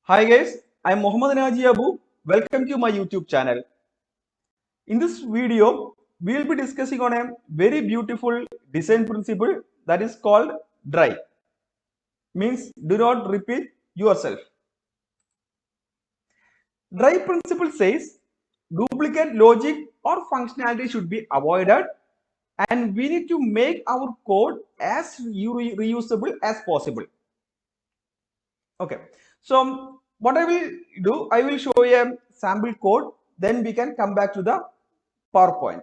Hi guys, I am Mohammad Naji Abu. Welcome to my YouTube channel. In this video, we will be discussing on a very beautiful design principle that is called dry. Means do not repeat yourself. Dry principle says duplicate logic or functionality should be avoided and we need to make our code as reusable as possible. Okay, so what I will do, I will show you a sample code, then we can come back to the PowerPoint.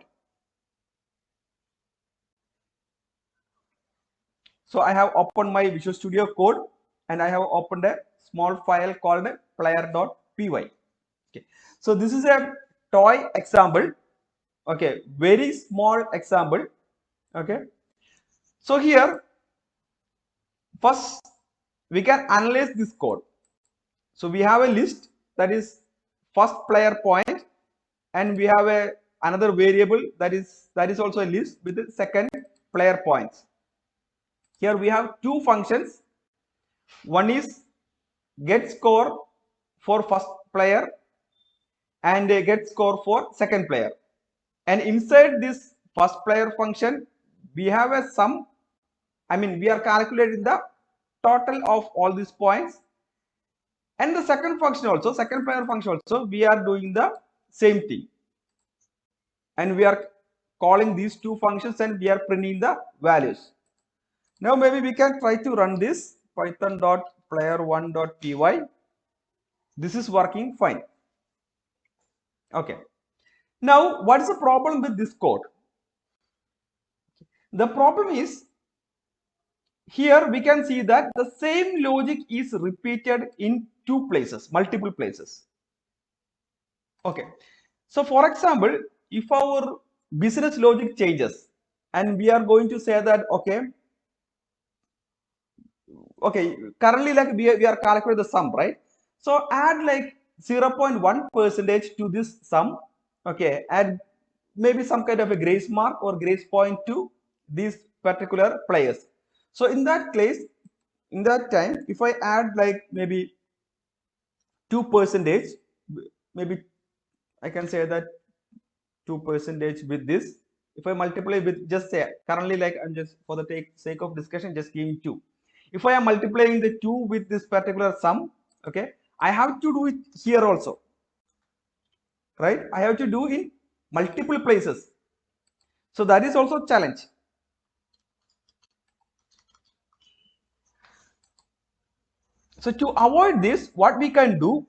So I have opened my Visual Studio Code and I have opened a small file called player.py. Okay, so this is a toy example. Okay, very small example. Okay, so here first we can analyze this code. So we have a list that is first player point, and we have another variable that is also a list with the second player points. Here we have two functions. One is get score for first player and get score for second player. And inside this first player function, we have a sum. I mean, we are calculating the total of all these points. And the second function also, second player function also, we are doing the same thing. And we are calling these two functions and we are printing the values. Now maybe we can try to run this python.player1.py. This is working fine. Okay. Now what is the problem with this code? The problem is here we can see that the same logic is repeated in two places, multiple places. Okay. So for example, if our business logic changes and we are going to say that okay, currently like we are calculating the sum, right? So add like 0.1 percentage to this sum. Okay, add maybe some kind of a grace mark or grace point to these particular players. So in that case, in that time, if I add like maybe 2 percentage, maybe I can say that 2 percentage with this. If I multiply with just say currently like I'm just for the sake of discussion just giving 2. If I am multiplying the 2 with this particular sum, okay, I have to do it here also, right? I have to do in multiple places. So that is also a challenge. So to avoid this, what we can do,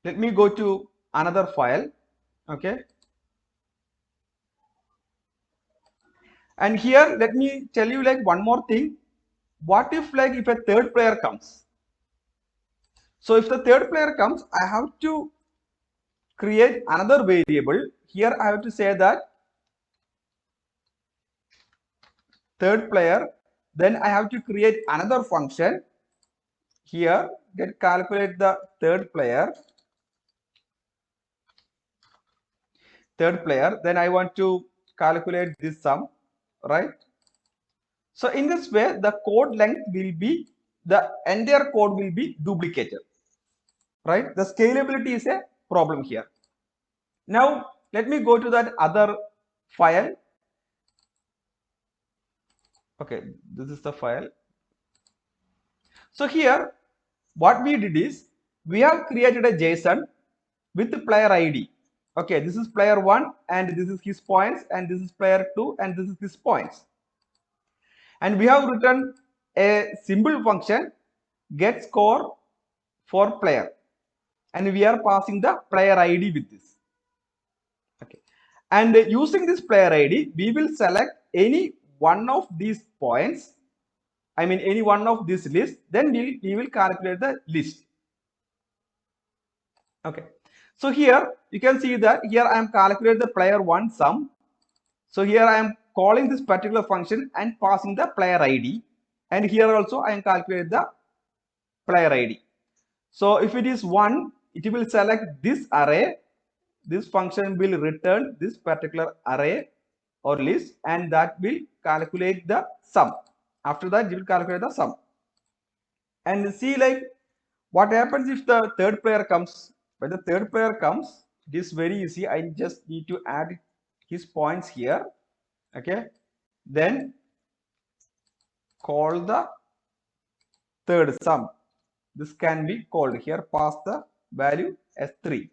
let me go to another file, okay. And here, let me tell you like one more thing. What if like if a third player comes? So if the third player comes, I have to create another variable. Here I have to say that third player, then I have to create another function. Here, get calculate the third player, then I want to calculate this sum, right? So in this way, the code length will be, the entire code will be duplicated, right? The scalability is a problem here. Now, let me go to that other file. Okay, this is the file. So here, what we did is, we have created a JSON with the player ID. Okay, this is player 1 and this is his points, and this is player 2 and this is his points. And we have written a simple function get score for player, and we are passing the player ID with this. Okay, and using this player ID, we will select any one of these points, I mean any one of this list, then we will calculate the list. Okay, so here you can see that here I am calculating the player 1 sum. So here I am calling this particular function and passing the player ID, and here also I am calculating the player ID. So if it is 1, it will select this array. This function will return this particular array or list, and that will calculate the sum. After that, it will calculate the sum. And see like what happens if the third player comes? When the third player comes, it is very easy. I just need to add his points here. Okay, then call the third sum. This can be called here, pass the value as 3.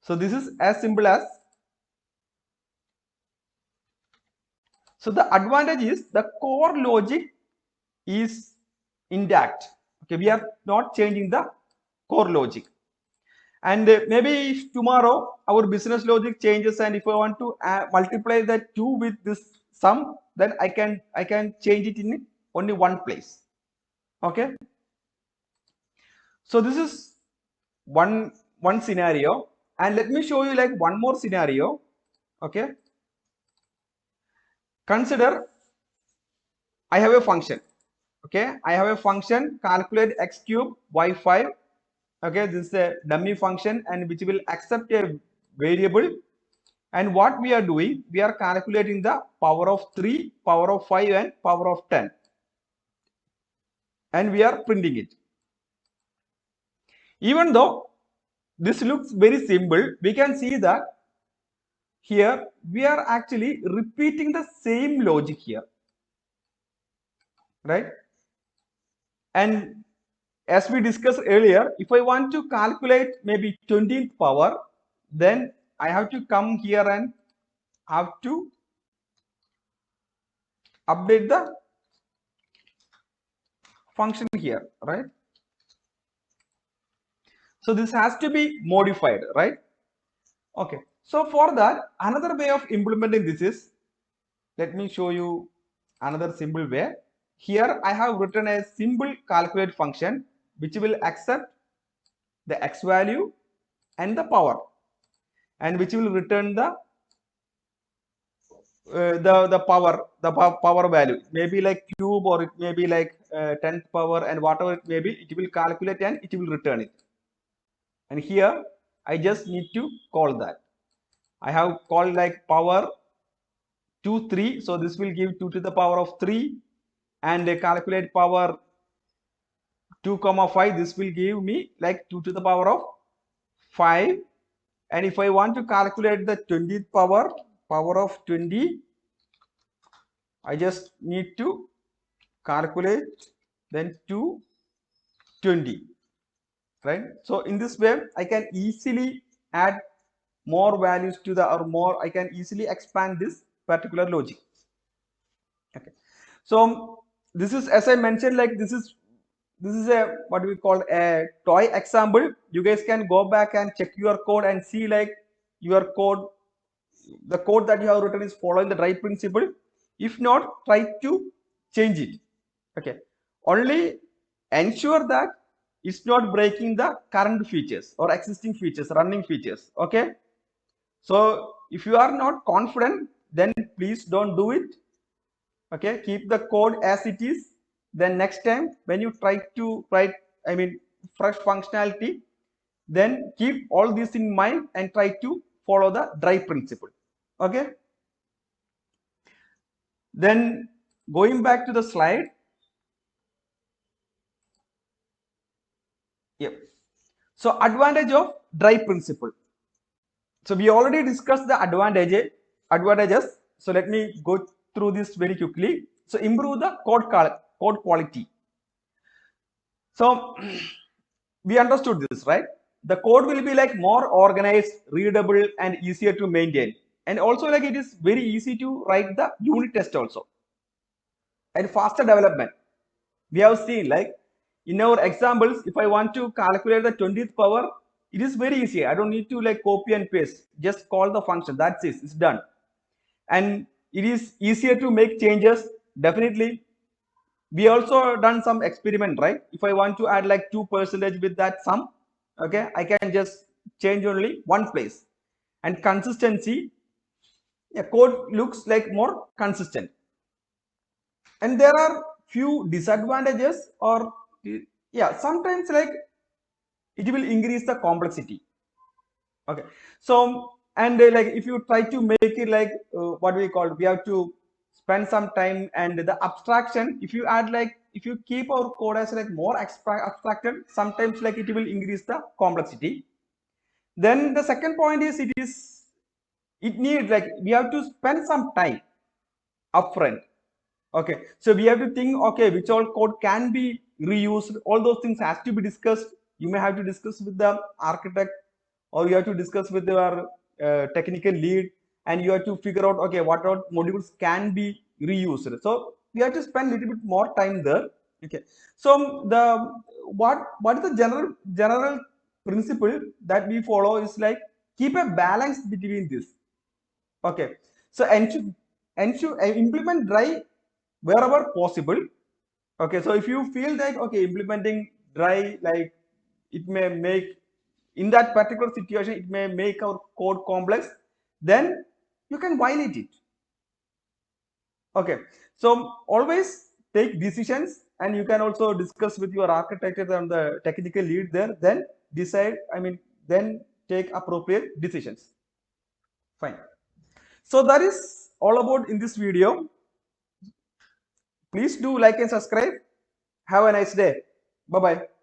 So this is as simple as. So the advantage is the core logic is intact. Okay, we are not changing the core logic. And maybe if tomorrow our business logic changes, and if I want to multiply that 2 with this sum, then I can change it in only one place. Okay. So this is one scenario, and let me show you like one more scenario. Okay. Consider I have a function. Okay, I have a function calculate x cube y5. Okay, this is a dummy function and which will accept a variable. And what we are doing, we are calculating the power of 3, power of 5 and power of 10. And we are printing it. Even though this looks very simple, we can see that here we are actually repeating the same logic here. Right? And as we discussed earlier, if I want to calculate maybe 20th power, then I have to come here and have to update the function here, right? So this has to be modified, right? Okay. So for that, another way of implementing this is, let me show you another simple way. Here I have written a simple calculate function which will accept the x value and the power, and which will return the power value, maybe like cube, or it may be like 10th power, and whatever it may be, it will calculate and it will return it. And here I just need to call that. I have called like power 2 3, so this will give 2 to the power of 3, and calculate power 2 comma 5, this will give me like 2 to the power of 5. And if I want to calculate the 20th power of 20, I just need to calculate then 220, right? So in this way I can easily add more values to the, or more, I can easily expand this particular logic. Okay, so this is, as I mentioned, like this is a what we call a toy example. You guys can go back and check your code and see like your code, the code that you have written is following the right principle. If not, try to change it. Okay, only ensure that it's not breaking the current features or existing features, running features. Okay, so if you are not confident, then please don't do it. Okay, keep the code as it is. Then next time when you try to write, I mean, fresh functionality, then keep all this in mind and try to follow the drive principle. Okay, then going back to the slide. Yep. So advantage of drive principle. So we already discussed the advantages. So let me go through this very quickly. So improve the code quality. So we understood this, right? The code will be like more organized, readable, and easier to maintain. And also like it is very easy to write the unit test also. And faster development. We have seen like in our examples, if I want to calculate the 20th power, it is very easy. I don't need to like copy and paste. Just call the function. That's it. It's done. And it is easier to make changes. Definitely. We also done some experiment, right? If I want to add like 2% with that sum, okay, I can just change only one place. And consistency, yeah, code looks like more consistent. And there are few disadvantages, or yeah, sometimes like it will increase the complexity. Okay, so and like if you try to make it like what we call, we have to spend some time, and the abstraction, if you add like, if you keep our code as like more abstracted, sometimes like it will increase the complexity. Then the second point is, it needs like we have to spend some time upfront. Okay, so we have to think, okay, which all code can be reused. All those things has to be discussed. You may have to discuss with the architect, or you have to discuss with your technical lead, and you have to figure out, okay, what all modules can be reused. So we have to spend a little bit more time there. Okay, so the what is the general principle that we follow is like, keep a balance between this. Okay, so ensure implement dry wherever possible. Okay, so if you feel like, okay, implementing dry, like it may make, in that particular situation it may make our code complex, then you can violate it. Okay, so always take decisions, and you can also discuss with your architect and the technical lead there, then decide, then take appropriate decisions. Fine. So that is all about in this video. Please do like and subscribe. Have a nice day. Bye bye.